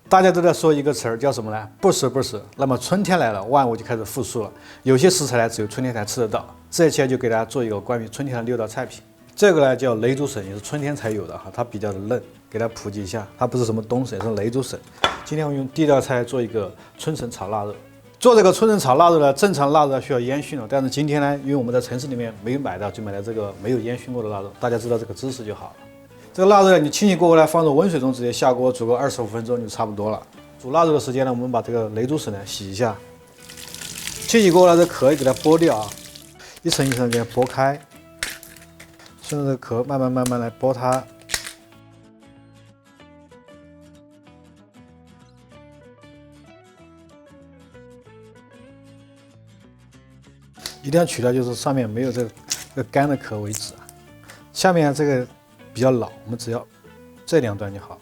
大家都在说一个词儿叫什么呢？不时不时。那么春天来了，万物就开始复苏了。有些食材呢，只有春天才吃得到。这一期就给大家做一个关于春天的6道菜品。这个呢叫雷竹笋，也是春天才有的哈，它比较的嫩，给大家普及一下，它不是什么冬笋，是雷竹笋。今天我用第1道菜做一个春笋炒腊肉。做这个春笋炒腊肉呢，正常腊肉需要烟熏了，但是今天呢，因为我们在城市里面没有买到，就买了这个没有烟熏过的腊肉。大家知道这个知识就好了。这个腊肉呢，你清洗过后呢，放入温水中直接下锅煮个25分钟就差不多了。煮腊肉的时间呢，我们把这个雷竹笋呢洗一下，清洗过后呢，这壳也给它剥掉啊，一层一层给它剥开，顺着这个壳慢慢来剥它。一定要取掉就是上面没有这个干的壳为止啊。下面这个比较老，我们只要这2段就好。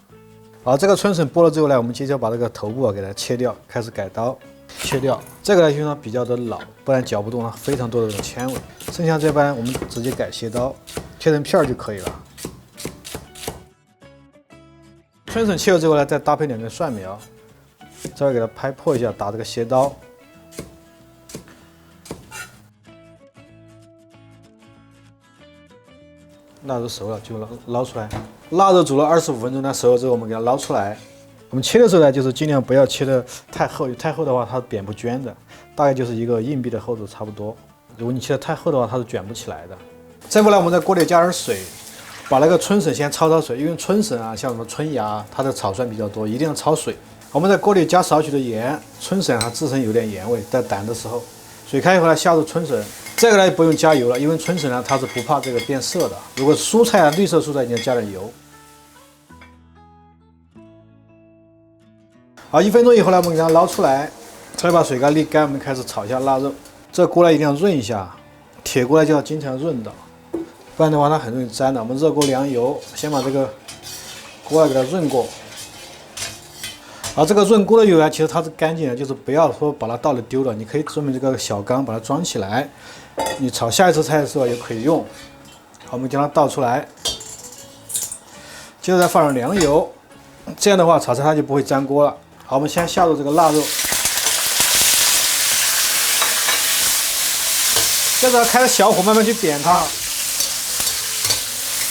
好，这个春笋剥了之后呢，我们接着把这个头部啊给它切掉，开始改刀切掉。这个呢因为它比较的老，不然嚼不动它非常多的这种纤维。剩下这半我们直接改切刀，切成片儿就可以了。春笋切了之后呢，再搭配2根蒜苗，稍微给它拍破一下，打这个斜刀。腊肉熟了就捞出来，腊肉煮了25分钟呢，熟了之后我们给它捞出来。我们切的时候呢，就是尽量不要切得太厚，太厚的话它扁不均的，大概就是一个硬币的厚度差不多。如果你切得太厚的话，它是卷不起来的。再过来，我们在锅里加点水，把那个春笋先焯水，因为春笋啊，像什么春芽，它的草酸比较多，一定要焯水。我们在锅里加少许的盐，春笋它自身有点盐味，在胆的时候，水开以后呢，下入春笋。这个呢不用加油了，因为春笋呢它是不怕这个变色的。如果蔬菜啊，绿色蔬菜你要加点油。好，1分钟以后呢，我们给它捞出来，再把水沥干，我们开始炒一下腊肉。这锅呢一定要润一下，铁锅呢就要经常润的，不然的话它很容易粘的。我们热锅凉油，先把这个锅给它润过。这个润锅的油呢，其实它是干净的，就是不要说把它倒了丢了，你可以专门这个小缸把它装起来，你炒下一次菜的时候也可以用。好，我们将它倒出来，接着再放上凉油，这样的话炒菜它就不会粘锅了。好，我们先下入这个腊肉，接着开着小火慢慢去煸它，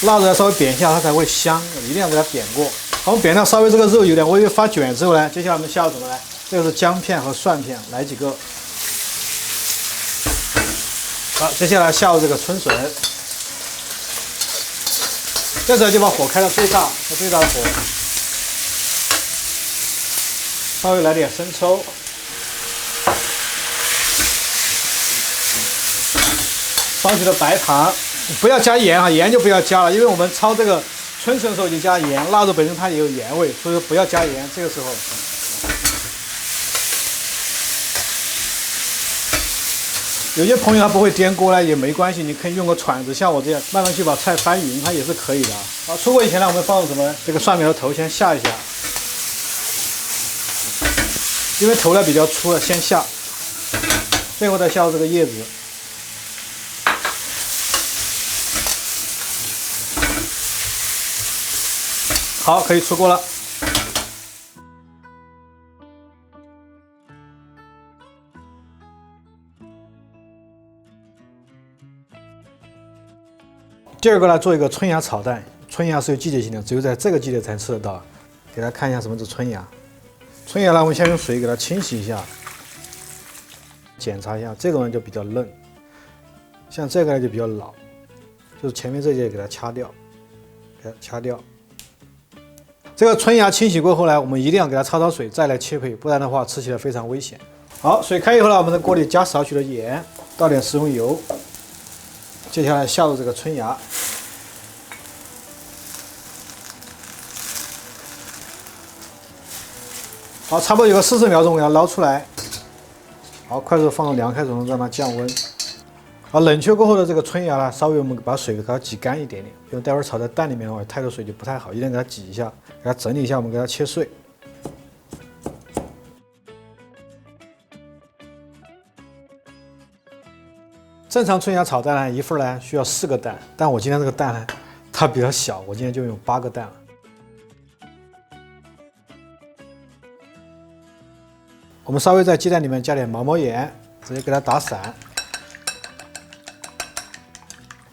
腊肉要稍微煸一下它才会香，一定要给它煸过。好，我们煸到稍微这个肉有点微微发卷之后呢，接下来我们下入什么呢？这个是姜片和蒜片，来几个。好，接下来下入这个春笋，这时候就把火开到最大的火，稍微来点生抽，少许的白糖，不要加盐啊，盐就不要加了，因为我们焯这个春笋的时候已经加盐，腊肉本身它也有盐味，所以说不要加盐。这个时候，有些朋友他不会颠锅呢，也没关系，你可以用个铲子，像我这样慢慢去把菜翻匀，它也是可以的。好，出锅以前呢，我们放入什么？这个蒜苗的头先下一下，因为头呢比较粗了，先下，最后再下入这个叶子。好，可以出锅了。第2个呢，做一个春芽炒蛋。春芽是有季节性的，只有在这个季节才吃得到。给大家看一下什么是春芽。春芽呢，我们先用水给它清洗一下，检查一下，这种呢就比较嫩，像这个呢就比较老，就是前面这节给它掐掉，给它掐掉。这个春芽清洗过后呢，我们一定要给它焯水，再来切配，不然的话吃起来非常危险。好，水开以后呢，我们在锅里加少许的盐，倒点食用油，接下来下入这个春芽，好，差不多有个40秒钟，给它捞出来。好，快速放入凉开水中，让它降温。好，冷却过后的这个春芽呢，稍微我们把水给它挤干一点点，因为待会儿炒在蛋里面的话，太多水就不太好，一定给它挤一下，给它整理一下，我们给它切碎。正常春芽炒蛋呢，一份呢需要4个蛋，但我今天这个蛋呢，它比较小，我今天就用8个蛋了。我们稍微在鸡蛋里面加点毛毛盐，直接给它打散。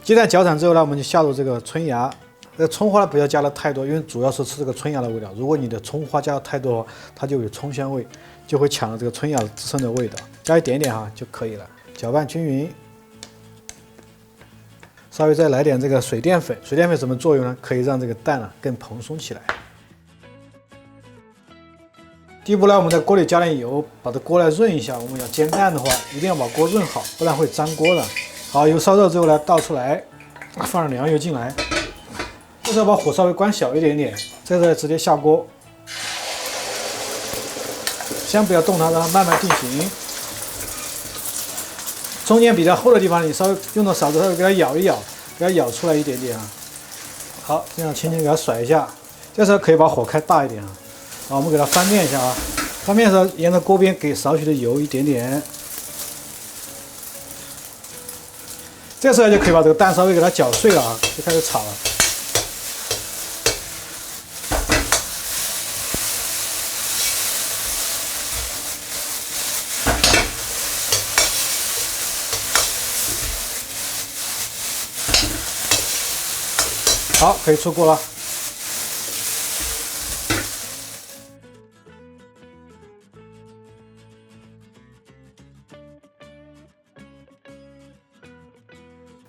鸡蛋搅散之后呢，我们就下入这个春芽。这个葱花不要加的太多，因为主要是吃这个春芽的味道。如果你的葱花加的太多，它就有葱香味，就会抢了这个春芽自身的味道。加一点点哈就可以了，搅拌均匀。稍微再来点这个水淀粉，水淀粉什么作用呢？可以让这个蛋更蓬松起来。第一步呢，我们在锅里加点油，把这锅来润一下。我们要煎蛋的话，一定要把锅润好，不然会粘锅的。好，油烧热之后呢，倒出来，放点凉油进来。这时候把火稍微关小一点点，这时候直接下锅，先不要动它，让它慢慢进行。中间比较厚的地方，你稍微用到勺子，稍微给它舀一舀，给它舀出来一点点啊。好，这样轻轻给它甩一下。这时候可以把火开大一点啊。好，我们给它翻面一下啊。翻面的时候，沿着锅边给少许的油一点点。这时候就可以把这个蛋稍微给它搅碎了啊，就开始炒了。好，可以出锅了。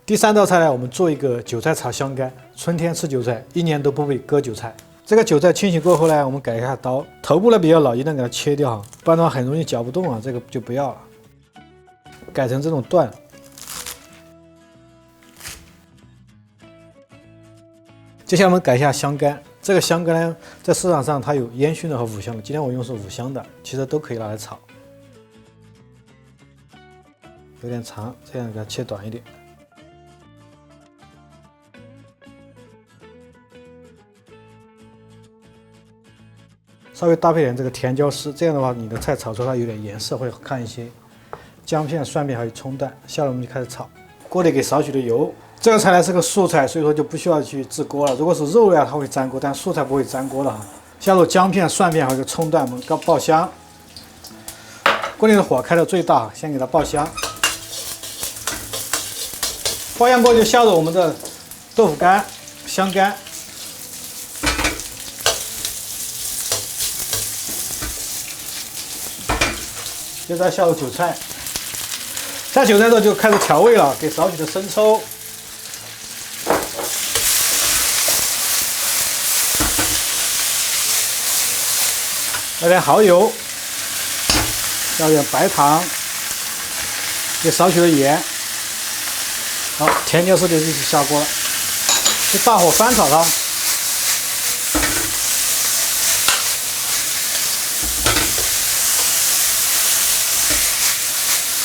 第3道菜呢，我们做一个韭菜炒香干。春天吃韭菜，一年都不会割韭菜。这个韭菜清洗过后呢，我们改一下刀，头部呢比较老，一定给它切掉啊，不然的话很容易搅不动啊，这个就不要了，改成这种段。接下来我们改一下香干，这个香干呢，在市场上它有烟熏的和五香的，今天我用的是五香的，其实都可以拿来炒。有点长，这样给它切短一点。稍微搭配点这个甜椒丝，这样的话你的菜炒出来有点颜色会好看一些。姜片、蒜片还有葱段，下来我们就开始炒。锅里给少许的油。这个菜呢是个素菜，所以说就不需要去制锅了。如果是肉类啊，它会粘锅，但素菜不会粘锅的哈。下入姜片、蒜片还有葱段，我们刚爆香。锅里的火开到最大，先给它爆香。爆香过就下入我们的豆腐干、香干。接着下入韭菜，下韭菜之后就开始调味了，给少许的生抽，来点蚝油，加点白糖，给少许的盐。好，甜椒丝就一起下锅了，就大火翻炒它。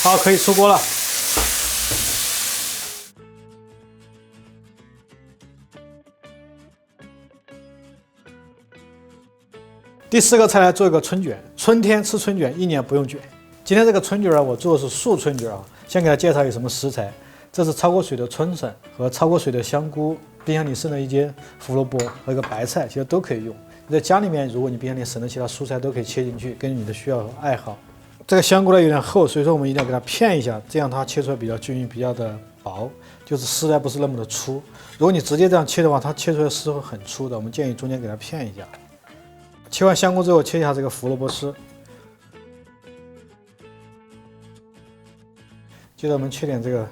好，可以出锅了。第4个菜来做一个春卷。春天吃春卷，一年不用卷。今天这个春卷啊，我做的是素春卷啊。先给大家介绍有什么食材，这是焯过水的春笋和焯过水的香菇，冰箱里剩了一些胡萝卜和一个白菜，其实都可以用。你在家里面，如果你冰箱里省的其他蔬菜都可以切进去，根据你的需要和爱好。这个香菇呢有点厚，所以说我们一定要给它片一下，这样它切出来比较均匀，比较的薄，就是丝呢不是那么的粗。如果你直接这样切的话，它切出来丝会很粗的。我们建议中间给它片一下。切完香菇之后，切一下这个胡萝卜丝。接着我们切点这个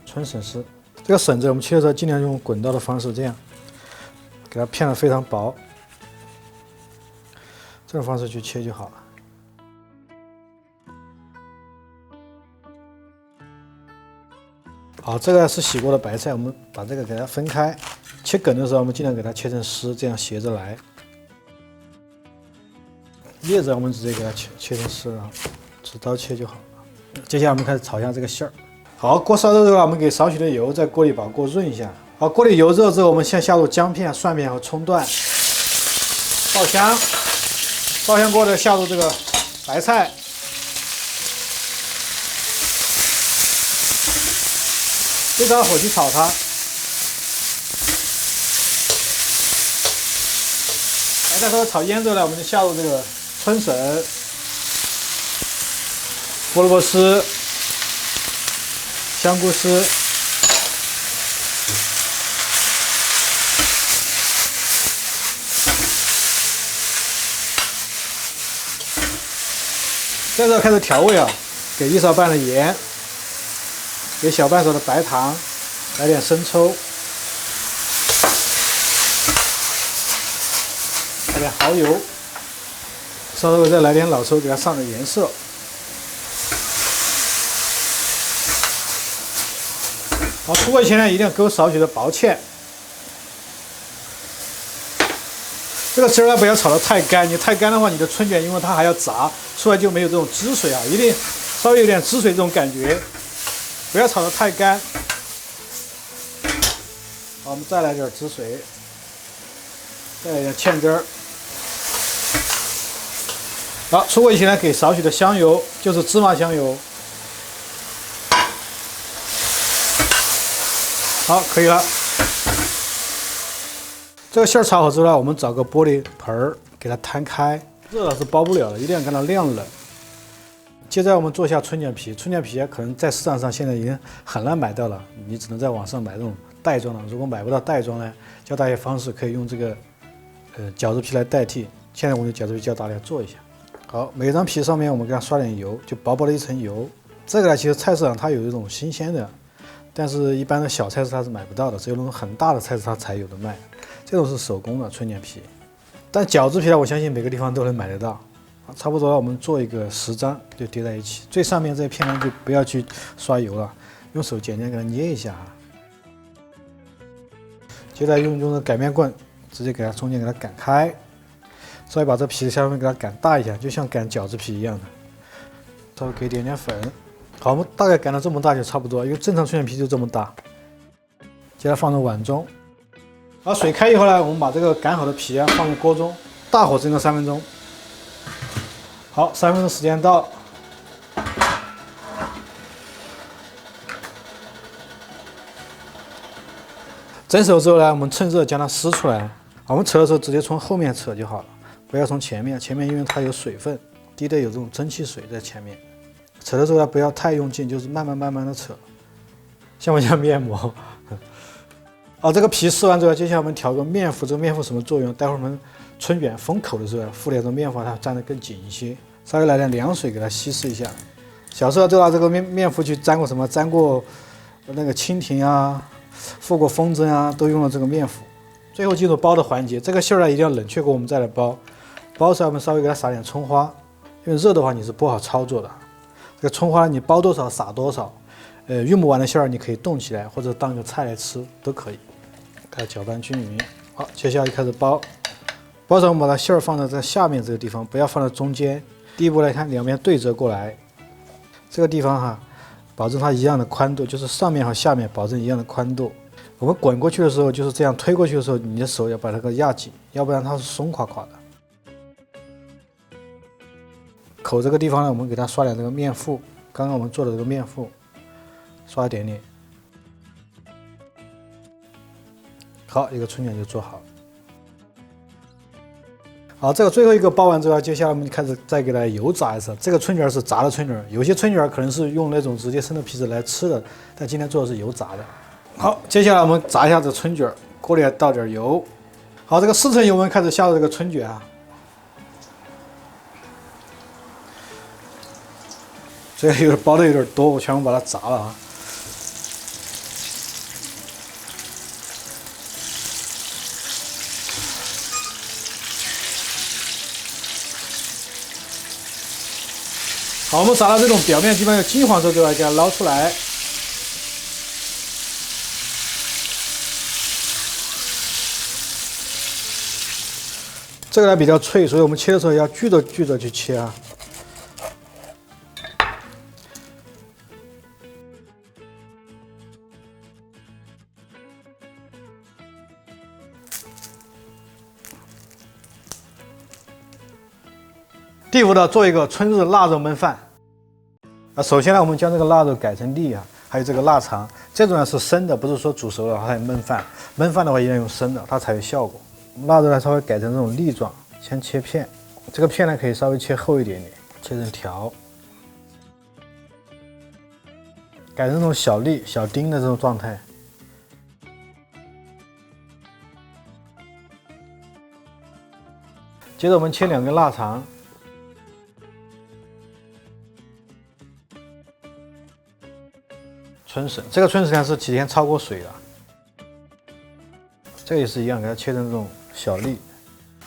春笋丝。这个笋子我们切的时候尽量用滚刀的方式，这样给它片得非常薄，这种方式去切就好了。好，这个是洗过的白菜，我们把这个给它分开。切梗的时候，我们尽量给它切成丝，这样斜着来。叶子我们直接给它切成丝啊，指刀切就好了。接下来我们开始炒一下这个馅儿。好，锅烧热之后，我们给少许的油在锅里把锅润一下。好，锅里油热之后，我们先下入姜片、蒜片和葱段，爆香。爆香过后下入这个白菜。最大火去炒它，白菜稍微炒腌之后呢，我们就下入这个春笋，胡萝卜丝、香菇丝。这时候开始调味啊，给1勺半的盐，给小半勺的白糖，来点生抽，来点蚝油，烧热后再来点老抽，给它上点颜色。好，出锅前呢一定要勾少许的薄芡。这个汁儿不要炒得太干，你太干的话，你的春卷因为它还要炸，出来就没有这种汁水啊，一定稍微有点汁水这种感觉，不要炒得太干。好，我们再来点汁水，再来点芡汁儿。好，出锅以前呢，给少许的香油，就是芝麻香油。好，可以了。这个馅儿炒好之后呢，我们找个玻璃盆儿给它摊开，热了是包不了的，一定要给它晾冷。接着我们做一下春卷皮，春卷皮可能在市场上现在已经很难买到了，你只能在网上买这种袋装的。如果买不到袋装呢，教大家方式可以用这个饺子皮来代替。现在我们的饺子皮教大家做一下。好，每张皮上面我们给它刷点油，就薄薄的一层油。这个呢，其实菜市场它有一种新鲜的，但是一般的小菜市它是买不到的，只有那种很大的菜市它才有的卖。这种是手工的春卷皮，但饺子皮呢，我相信每个地方都能买得到。差不多了，我们做一个10张就叠在一起，最上面这一片呢就不要去刷油了，用手简单给它捏一下。接着用这个擀面棍直接给它中间给它擀开，稍微把这皮下面给它擀大一下，就像擀饺子皮一样的。稍微给一点点粉。好，我们大概擀到这么大就差不多，因为正常春卷皮就这么大。接着放入碗中。好，水开以后呢，我们把这个擀好的皮啊放入锅中，大火蒸个3分钟。好，3分钟时间到。蒸熟之后呢，我们趁热将它撕出来。我们扯的时候直接从后面扯就好了，不要从前面。前面因为它有水分，滴的有这种蒸汽水在前面。扯的时候呢，不要太用劲，就是慢慢的扯，像不像面膜？好，这个皮撕完之后，接下来我们调个面糊。这个面糊什么作用？待会儿我们春卷封口的时候，敷点这面糊，它粘得更紧一些。稍微来点凉水给它稀释一下。小时候就拿这个面糊去粘过什么？粘过那个蜻蜓啊，附过风筝啊，都用了这个面糊。最后进入包的环节，这个馅儿呢一定要冷却过我们再来包。包时候我们稍微给它撒点葱花，因为热的话你是不好操作的。这个葱花你包多少撒多少。用不完的馅儿你可以冻起来，或者当个菜来吃都可以。给它搅拌均匀。好，接下来就开始包。包时我们把它馅儿放在这下面这个地方，不要放在中间。第一步来看，两边对折过来，这个地方哈，保证它一样的宽度，就是上面和下面保证一样的宽度。我们滚过去的时候，就是这样推过去的时候，你的手要把它给压紧，要不然它是松垮垮的。口这个地方呢，我们给它刷点这个面糊，刚刚我们做的这个面糊。刷一点点，好，一个春卷就做好了。好，这个最后一个包完之后，接下来我们就开始再给它油炸一次。这个春卷是炸的春卷，有些春卷可能是用那种直接生的皮子来吃的，但今天做的是油炸的。好，接下来我们炸一下这春卷，锅里倒点油。好，这个4成油我们开始下入这个春卷啊。这个有点包的有点多，我全部把它炸了啊。好，我们炸到这种表面基本上有金黄色之后，给它捞出来。这个呢比较脆，所以我们切的时候要锯着去切啊。第5呢，做一个春日腊肉焖饭。首先呢，我们将这个腊肉改成粒啊，还有这个腊肠，这种呢是生的，不是说煮熟了还焖饭。焖饭的话一定要用生的，它才有效果。腊肉呢稍微改成这种粒状，先切片，这个片呢可以稍微切厚一点点，切成条。改成这种小粒、小丁的这种状态。接着我们切2根腊肠，春笋，这个春笋呢是提前焯过水的，这个也是一样，给它切成这种小粒。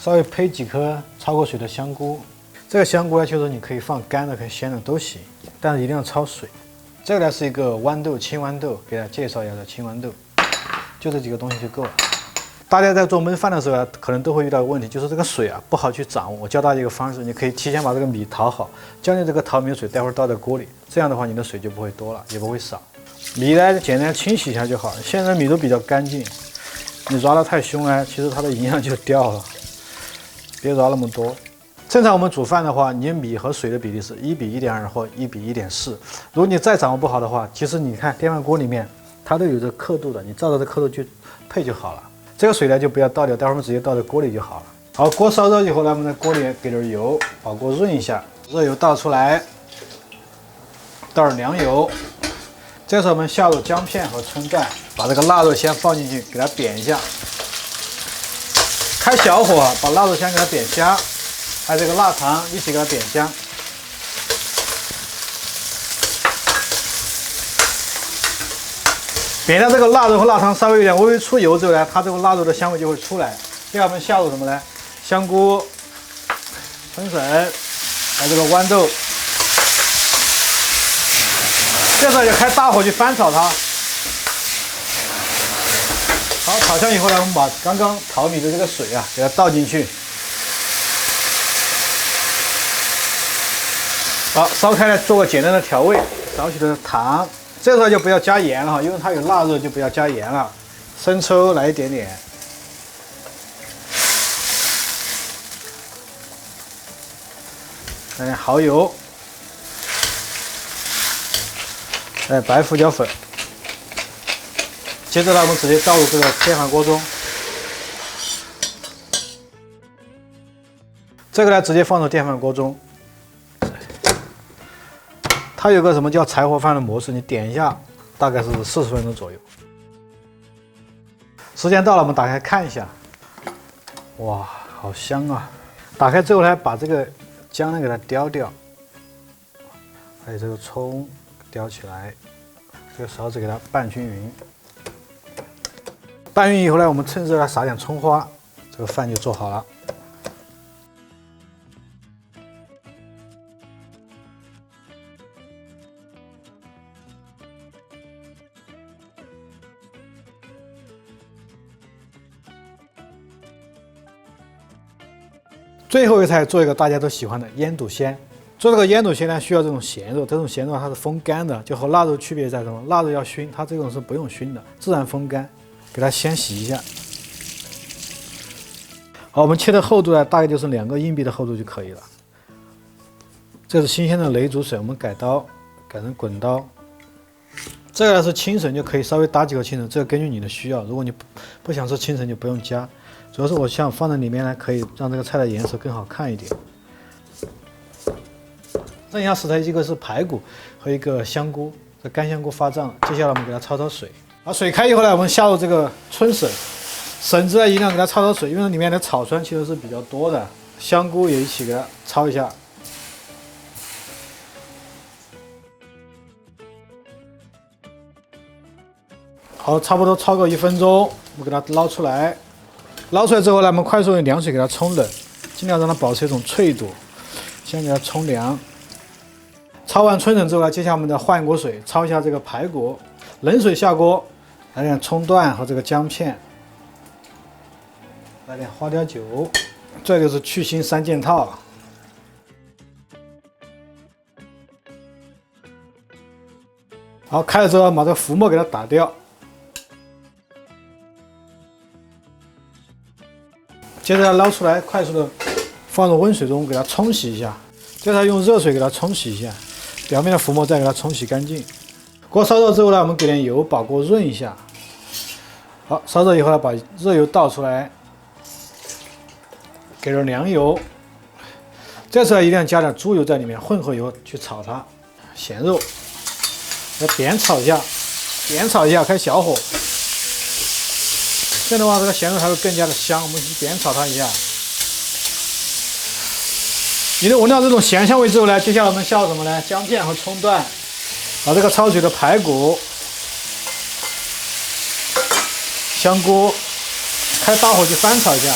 稍微配几颗焯过水的香菇，这个香菇呢就是你可以放干的，可以鲜的都行，但是一定要焯水。这个呢是一个豌豆，青豌豆，给大家介绍一下这青豌豆，就这几个东西就够了。大家在做焖饭的时候啊，可能都会遇到个问题，就是这个水啊不好去掌握。我教大家一个方式，你可以提前把这个米淘好，将你这个淘米水待会儿倒在锅里，这样的话你的水就不会多了，也不会少。米呢简单清洗一下就好，现在米都比较干净，你抓得太凶呢，其实它的营养就掉了。别抓那么多。正常我们煮饭的话，你米和水的比例是1:1.2或1:1.4。如果你再掌握不好的话，其实你看电饭锅里面它都有这刻度的，你照着这刻度去配就好了。这个水呢就不要倒掉，待会儿我们直接倒在锅里就好了。好，锅烧热以后呢，我们在锅里给点油，把锅润一下，热油倒出来，倒点凉油。这时候我们下入姜片和葱段，把这个腊肉先放进去，给它煸一下。开小火把腊肉先给它煸香，还有这个腊肠一起给它煸香。煸掉这个腊肉和腊肠稍微有点微微出油之后呢，它这个腊肉的香味就会出来。接下来我们下入什么呢？香菇、春笋，还有这个豌豆。这时候就开大火去翻炒它。好，炒香以后呢，我们把刚刚淘米的这个水啊，给它倒进去。好，烧开了，做个简单的调味，少许的糖。这时候就不要加盐了哈，因为它有腊肉，就不要加盐了。生抽来一点点，来点蚝油，来白胡椒粉。接着呢，我们直接倒入这个电饭锅中。这个呢，直接放入电饭锅中。它有个什么叫柴火饭的模式，你点一下，大概是40分钟左右。时间到了，我们打开看一下。哇，好香啊！打开之后呢，把这个姜呢给它雕掉，还有这个葱雕起来，这个勺子给它拌均匀。拌匀以后呢，我们趁热来撒点葱花，这个饭就做好了。最后一菜做一个大家都喜欢的腌笃鲜。做这个腌笃鲜呢，需要这种咸肉，这种咸肉它是风干的，就和腊肉区别在什么？腊肉要熏，它这种是不用熏的，自然风干。给它先洗一下。好，我们切的厚度呢，大概就是2个硬币的厚度就可以了。这是新鲜的雷竹笋，我们改刀，改成滚刀。这个呢是青笋，就可以稍微打几口青笋，这个根据你的需要。如果你不想吃青笋，就不用加。主要是我想放在里面呢，可以让这个菜的颜色更好看一点。剩下食材一个是排骨和一个香菇，这干香菇发胀了。接下来我们给它焯焯水。好，水开以后呢，我们下入这个春笋，笋子呢一定要给它焯焯水，因为里面的草酸其实是比较多的。香菇也一起给它焯一下。好，差不多焯个1分钟，我们给它捞出来。捞出来之后呢，我们快速用凉水给它冲冷，尽量让它保持一种脆度。先给它冲凉。焯完春笋之后呢，接下来我们再换一锅水焯一下这个排骨。冷水下锅，来点葱段和这个姜片，来点花雕酒，这就是去腥3件套。好，开了之后把这个浮沫给它打掉。接着捞出来，快速的放入温水中给它冲洗一下，接着用热水给它冲洗一下，表面的浮沫再给它冲洗干净。锅烧热之后呢，我们给点油，把锅润一下。好，烧热以后呢，把热油倒出来，给点凉油。这时候一定要加点猪油在里面，混合以后去炒它。咸肉，要煸炒一下，煸炒一下，开小火。这样的话，这个咸肉才会更加的香。我们煸炒它一下。你都闻到这种咸香味之后呢，接下来我们下什么呢？姜片和葱段，把这个焯水的排骨、香菇，开大火去翻炒一下。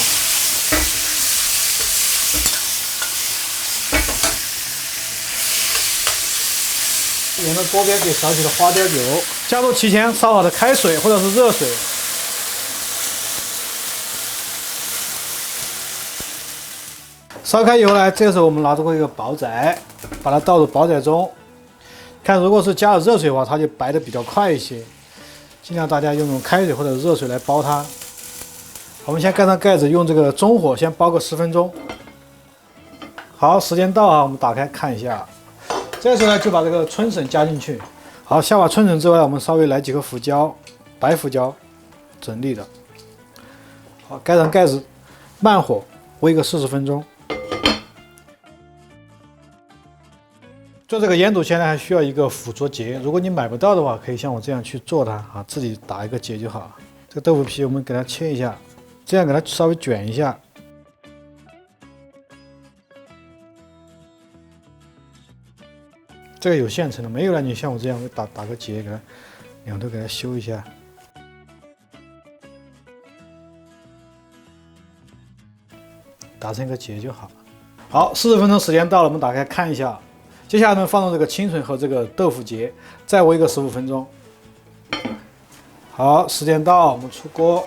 沿着锅边给少许的花雕酒，加入提前烧好的开水或者是热水。烧开以后呢，这时候我们拿出一个煲仔，把它倒入煲仔中。看，如果是加了热水的话，它就白的比较快一些。尽量大家用开水或者热水来煲它。我们先盖上盖子，用这个中火先煲个10分钟。好，时间到啊，我们打开看一下。这时候呢，就把这个春笋加进去。好，下把春笋之后呢，我们稍微来几个胡椒，白胡椒，整粒的。好，盖上盖子，慢火煨个40分钟。做这个腌笃鲜呢，还需要一个辅佐节。如果你买不到的话，可以像我这样去做它啊，自己打一个结就好了。这个豆腐皮我们给它切一下，这样给它稍微卷一下。这个有现成的，没有了你像我这样打个结，给它两头给它修一下。打成一个结就好了。好，40分钟时间到了，我们打开看一下。接下来呢，放入这个清笋和这个豆腐结，再煨个15分钟。好，时间到，我们出锅。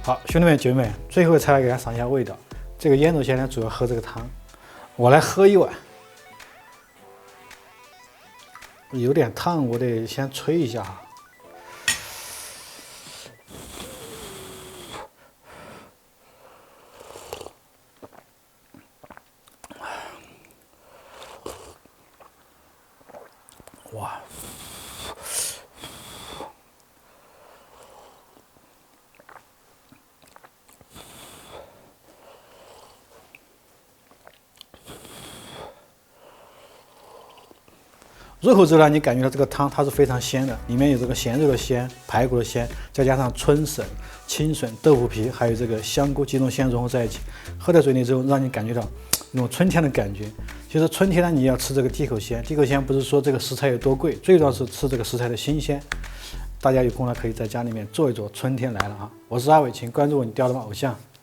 好，兄弟们姐妹们，最后才来给它赏一下味道。这个腌笃鲜呢，主要喝这个汤，我来喝一碗。有点烫，我得先吹一下哈。哇！入口之后呢，你感觉到这个汤它是非常鲜的，里面有这个咸肉的鲜、排骨的鲜，再加上春笋、青笋、豆腐皮，还有这个香菇几种鲜融合在一起，喝在嘴里之后，让你感觉到那种春天的感觉。其实春天呢，你要吃这个地口鲜，地口鲜不是说这个食材有多贵，最主要是吃这个食材的新鲜。大家有空呢，可以在家里面做一做，春天来了啊！我是阿伟，请关注我，你钓到的偶像。